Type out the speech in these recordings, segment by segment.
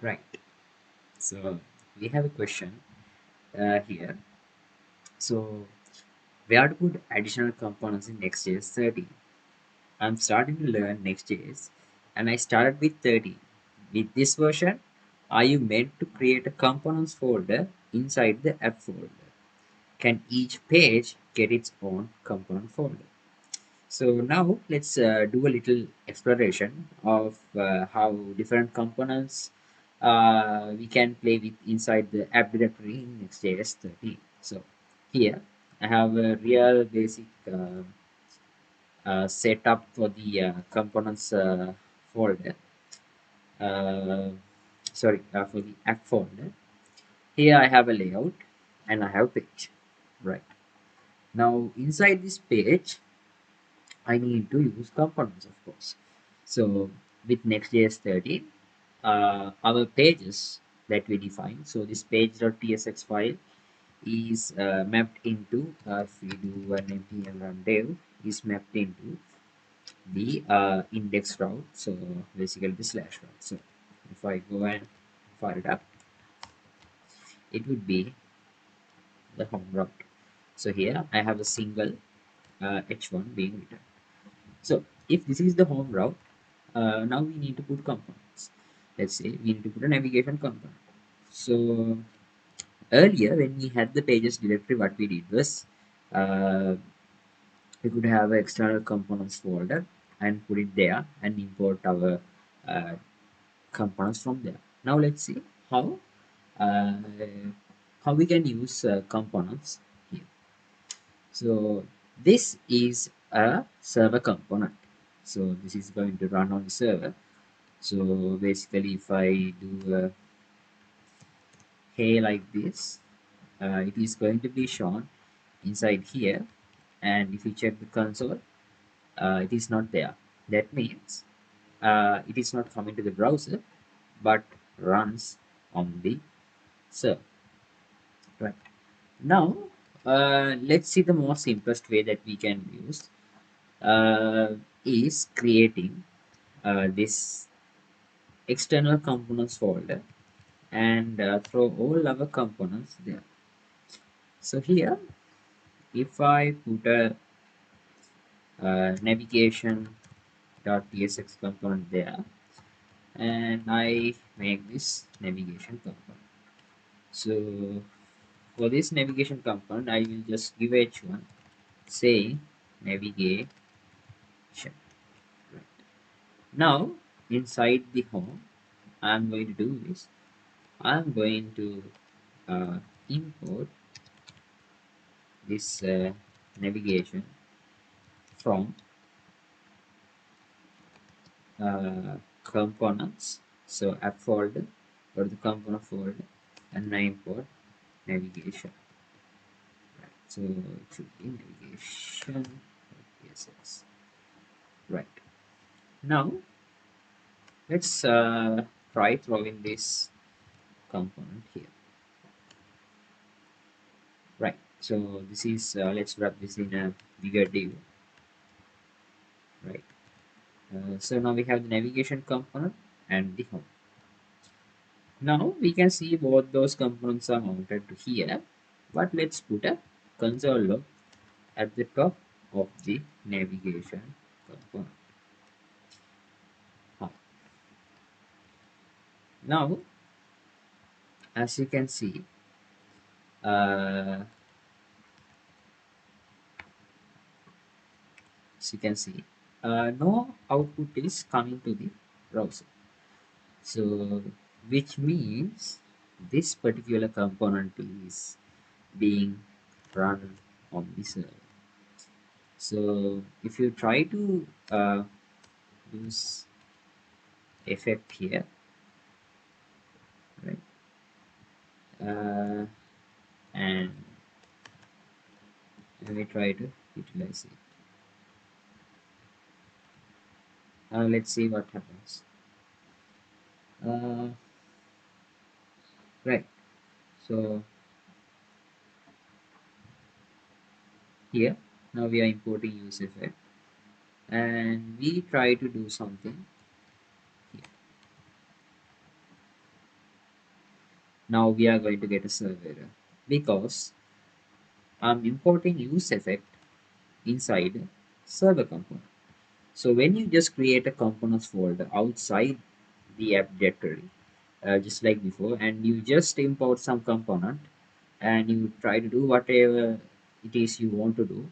Right. So we have a question here. So where to put additional components in Next.js13? I'm starting to learn Next.js and I started with 13. With this version, are you meant to create a components folder inside the app folder? Can each page get its own component folder? So now let's do a little exploration of how different components we can play with inside the app directory in Next.js13. So here I have a real basic setup for the components folder. Uh, for the app folder. Here I have a layout and I have page. Right now inside this page I need to use components, of course. So with Next.js13, our pages that we define, so this page.tsx file is mapped into, if we do an npm run dev, is mapped into the index route, so basically the slash route. So if I go and fire it up, it would be the home route. So here I have a single h1 being written. So if this is the home route, now we need to put components. Let's say we need to put a navigation component. So earlier when we had the pages directory, what we did was uh, we could have an external components folder and put it there and import our uh, components from there. Now let's see uh, how we can use components here. So this is a server component. So this is going to run on the server. So basically, if I do a hey like this, it is going to be shown inside here. And if you check the console, it is not there. That means it is not coming to the browser, but runs on the server. Right now, let's see the most simplest way that we can use is creating this external components folder and throw all our components there. So here, if I put a navigation.tsx component there, and I make this navigation component. So for this navigation component, I will just give h1 saying navigation. Right. Now inside the home, I'm going to do is I'm going to import this navigation from components, so app folder or the component folder, and I import navigation. Right. So it should be navigation CSS. Right now let's try throwing this component here. Right, so this is let's wrap this in a bigger div. Right, so now we have the navigation component and the home. Now we can see both those components are mounted to here, but let's put a console log at the top of the navigation component. Now, as you can see, uh, no output is coming to the browser. So, which means this particular component is being run on the server. So, if you try to use effect here, right, and let me try to utilize it. Let's see what happens. Uh, right. So here now we are importing use effect, and we try to do something here. Now we are going to get a server error because I'm importing use effect inside server component. So when you just create a components folder outside the app directory, just like before, and you just import some component and you try to do whatever it is you want to do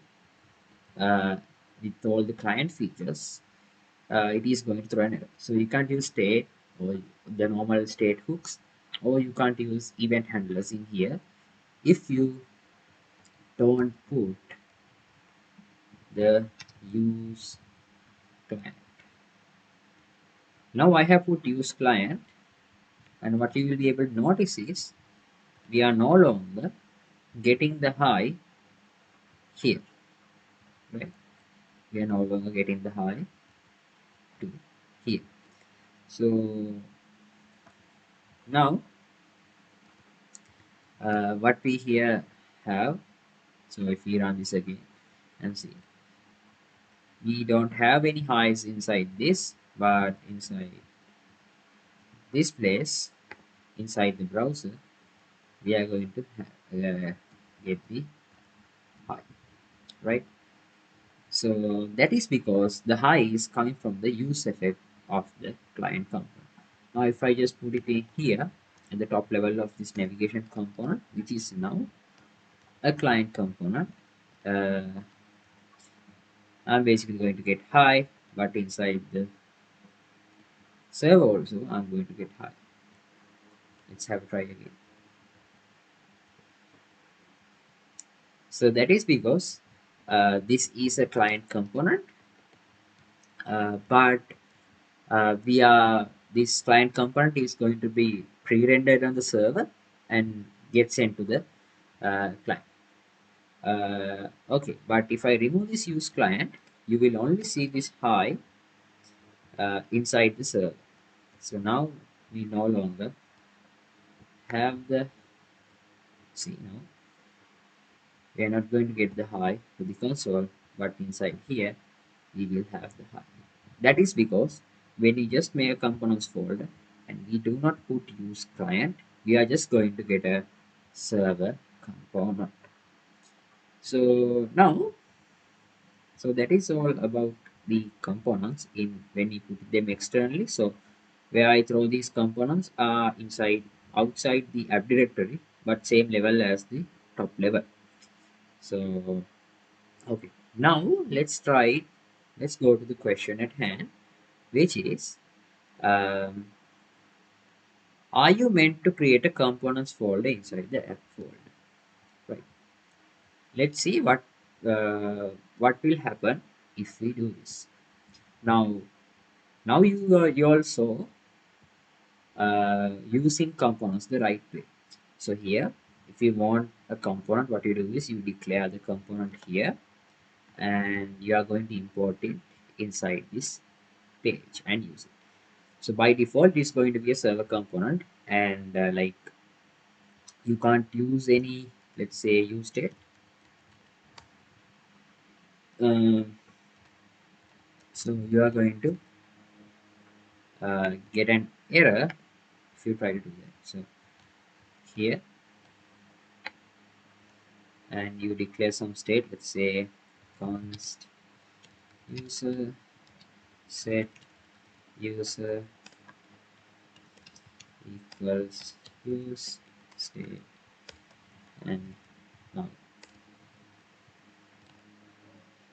uh, with all the client features, it is going to throw an error. So you can't use state or the normal state hooks, or you can't use event handlers in here if you don't put the use client. Now I have put use client, and what you will be able to notice is we are no longer getting the high here, right? We are no longer getting the high to here. So now what we here have, so if we run this again and see, we don't have any highs inside this, but inside this place, inside the browser, we are going to get the high, right? So that is because the high is coming from the use effect of the client component. Now if I just put it in here at the top level of this navigation component, which is now a client component, uh, I'm basically going to get high, but inside the server also I'm going to get high. Let's have a try again. So that is because this is a client component, but we are this client component is going to be pre-rendered on the server and get sent to the client. Okay, but if I remove this use client, you will only see this high inside the server. So now we no longer have the, see now, we are not going to get the high to the console, but inside here we will have the high. That is because when you just make a components folder and we do not put use client, we are just going to get a server component. So now, so that is all about the components in when you put them externally. So where I throw these components are inside outside the app directory, but same level as the top level. So okay, now let's go to the question at hand, which is um, are you meant to create a components folder inside the app folder, right? Let's see what will happen if we do this. Now, now you also using components the right way. So here, if you want a component, what you do is you declare the component here, and you are going to import it inside this page and use it. So by default, it's going to be a server component, and like you can't use any, let's say, use state. So you are going to get an error if you try to do that. So here, and you declare some state, let's say const user set user equals use state, and now,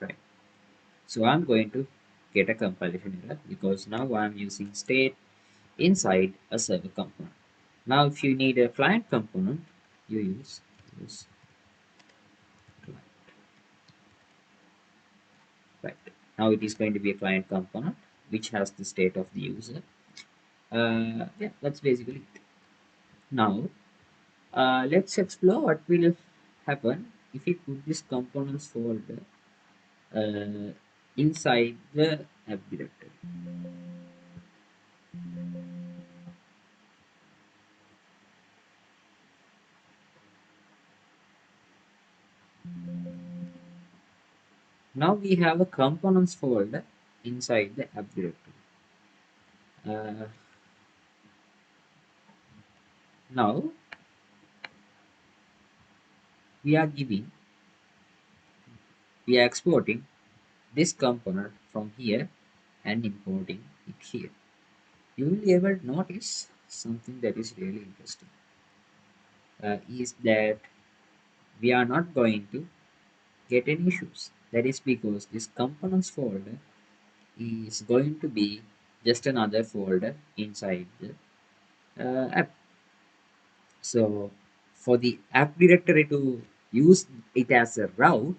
right. So I'm going to get a compilation error because now I'm using state inside a server component. Now if you need a client component, you use client, right. Now it is going to be a client component which has the state of the user. Yeah, that's basically it. Now let's explore what will happen if we put this components folder inside the app directory. Now we have a components folder inside the app directory. Uh, Now we are giving, we are exporting this component from here and importing it here. You will ever notice something that is really interesting, is that we are not going to get any issues. That is because this components folder is going to be just another folder inside the app. So for the app directory to use it as a route,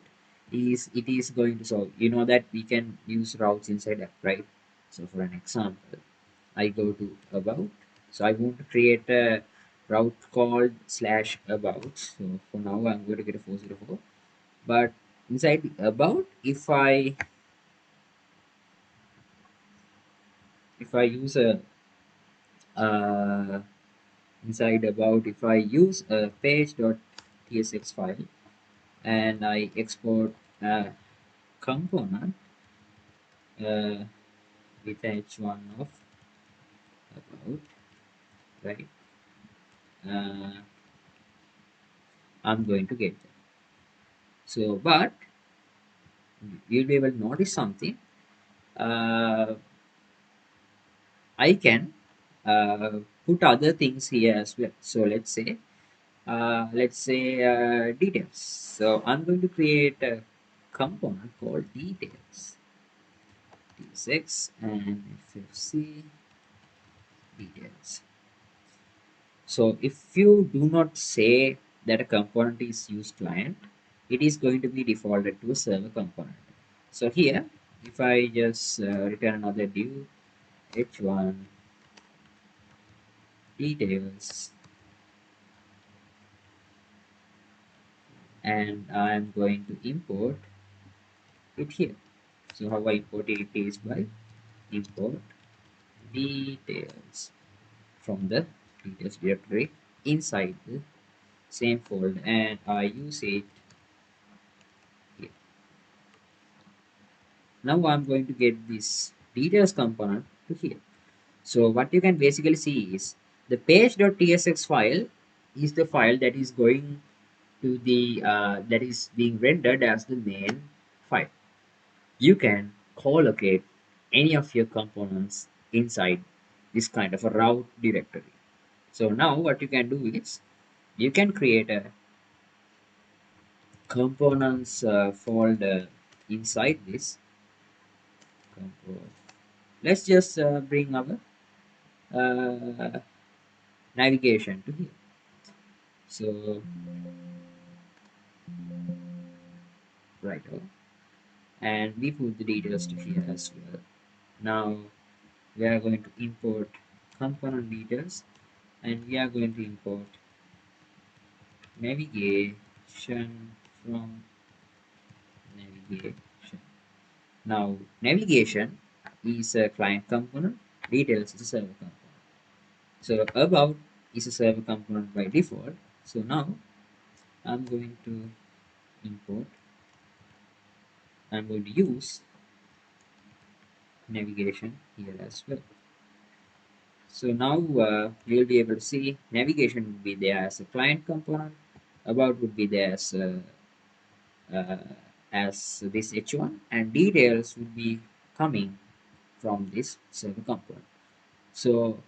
is it is going to, so you know that we can use routes inside app, right? So for an example, I go to about. So I want to create a route called slash about. So for now I'm going to get a 404. But inside the about, if I use a uh, inside about, if I use a page.tsx file and I export a component uh, with h1 of about, right, uh, I'm going to get that. So but you'll be able to notice something. uh, I can put other things here as well. So let's say details. So I'm going to create a component called details, tsx and ffc details. So if you do not say that a component is used client, it is going to be defaulted to a server component. So here, if I just return another div h1 details, and I'm going to import it here. So how I import it is by import details from the details directory inside the same folder, and I use it here. Now I'm going to get this details component to here. So what you can basically see is the page.tsx file is the file that is going to the that is being rendered as the main file. You can co-locate any of your components inside this kind of a route directory. So now what you can do is you can create a components folder inside this component. Let's just bring our uh, navigation to here. So right over, and we put the details to here as well. Now we are going to import component details, and we are going to import navigation from navigation. Now navigation is a client component, details is a server component. So about is a server component by default. So now I'm going to import, I'm going to use navigation here as well. So now you'll be able to see navigation would be there as a client component, about would be there uh, as this h1, and details would be coming from this server component. So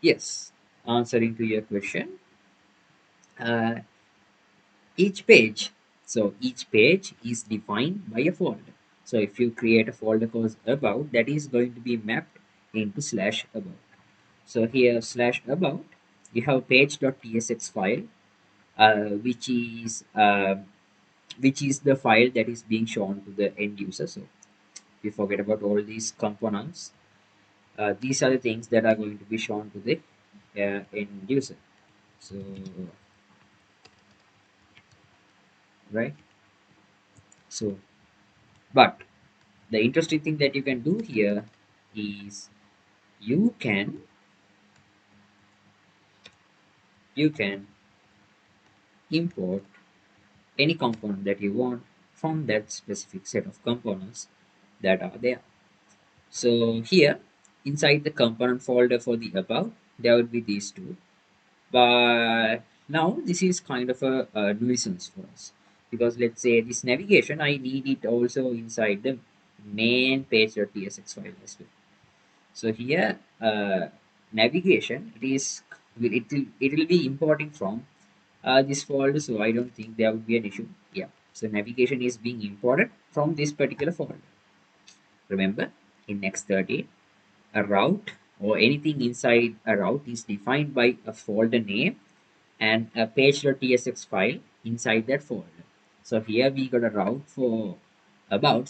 yes, answering to your question, uh, each page, so each page is defined by a folder. So if you create a folder called about, that is going to be mapped into slash about. So here slash about, you have page.tsx file, which is the file that is being shown to the end user. So we forget about all these components. These are the things that are going to be shown to the end user. So right. So but the interesting thing that you can do here is you can you can import any component that you want from that specific set of components that are there. So here inside the component folder for the above, there would be these two. But Now this is kind of a nuisance for us, because let's say this navigation, I need it also inside the main page.tsx file as well. So here, navigation, it will be importing from this folder, so I don't think there would be an issue. Yeah, so navigation is being imported from this particular folder. Remember, in Next.13, a route or anything inside a route is defined by a folder name and a page.tsx file inside that folder. So here we got a route for about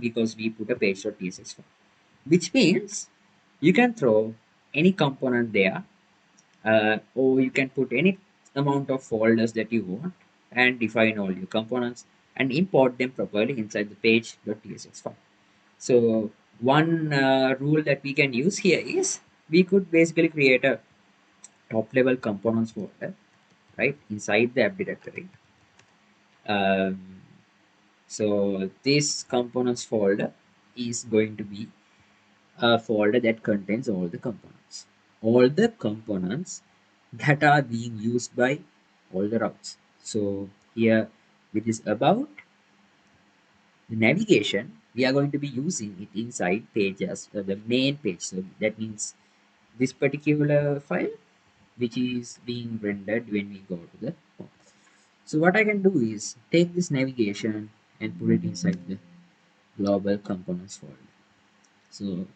because we put a page.tsx file, which means you can throw any component there, or you can put any amount of folders that you want and define all your components and import them properly inside the page.tsx file. So one rule that we can use here is we could basically create a top level components folder right inside the app directory. Um, so this components folder is going to be a folder that contains all the components that are being used by all the routes. So here with this about the navigation, we are going to be using it inside pages, the main page. So that means this particular file which is being rendered when we go to the home. So what I can do is take this navigation and put it inside the global components folder. So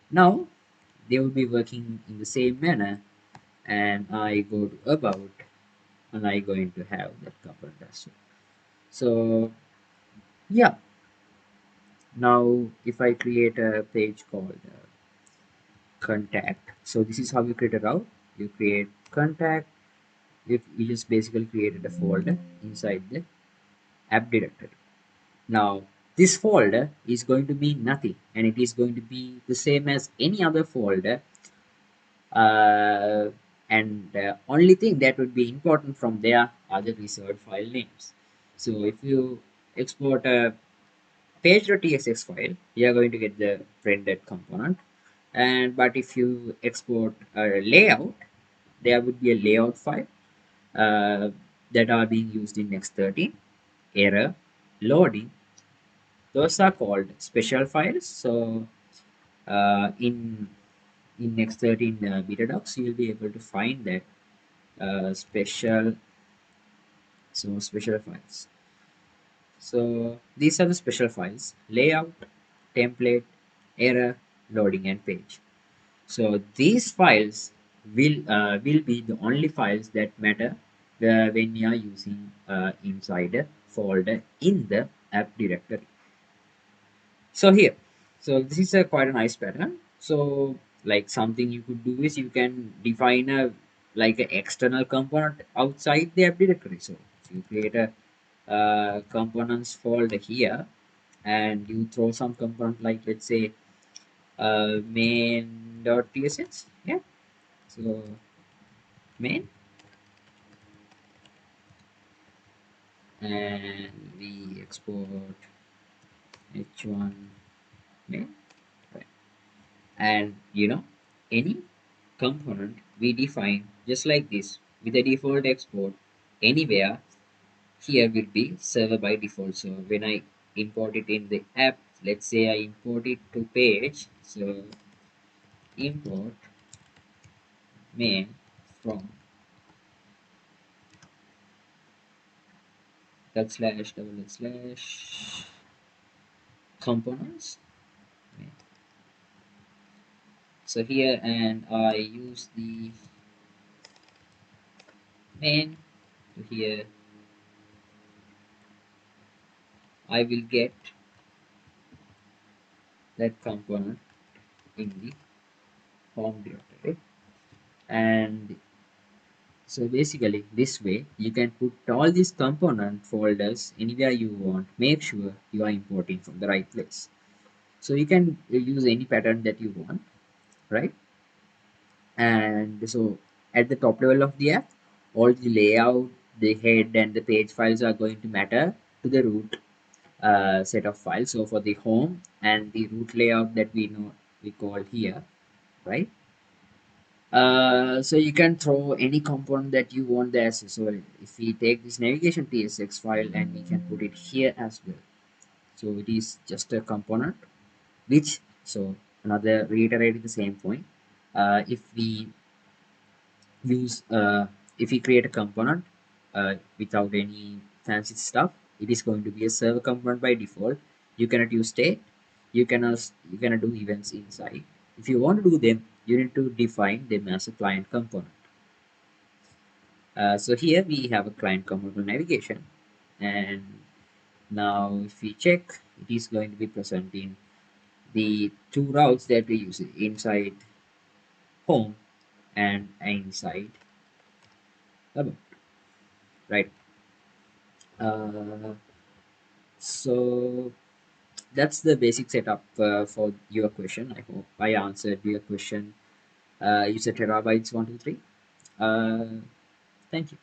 now they will be working in the same manner, and I go to about and I going to have that component as well. So yeah, now if I create a page called contact, so this is how you create a route. You create contact. You just basically created a folder inside the app directory. Now, this folder is going to be nothing, and it is going to be the same as any other folder. And only thing that would be important from there are the reserved file names. So if you export a page.tsx file, you are going to get the rendered component. And but if you export a layout, there would be a layout file uh, that are being used in Next.13. Error, loading, those are called special files. So in Next.13 beta docs, you will be able to find that special files. So these are the special files: layout, template, error, loading, and page. So these files will be the only files that matter when you are using inside a folder in the app directory. So here, so this is a quite a nice pattern. So like something you could do is you can define a like an external component outside the app directory. So if you create a components folder here and you throw some component like let's say main.tsx, yeah. So main, and we export h1 main, right? And any component we define just like this with a default export anywhere here will be server by default. So when I import it in the app, let's say I import it to page, so import main from // components main. So here, and I use the main to here, I will get that component in the home directory. And so basically this way you can put all these component folders anywhere you want. Make sure you are importing from the right place. So you can use any pattern that you want, right? And so at the top level of the app, all the layout, the head and the page files are going to matter to the root set of files. So for the home and the root layout that we know we call here, right? So you can throw any component that you want there. So if we take this navigation tsx file and we can put it here as well. So it is just a component which, so another reiterating the same point. If we use if we create a component without any fancy stuff, it is going to be a server component by default. You cannot use state, you cannot do events inside. If you want to do them, you need to define them as a client component. So here we have a client component for navigation, and now if we check, it is going to be presenting the two routes that we use inside home and inside about, right? uh, so that's the basic setup for your question. I hope I answered your question. You said terabytes 1 2 3. uh, Thank you.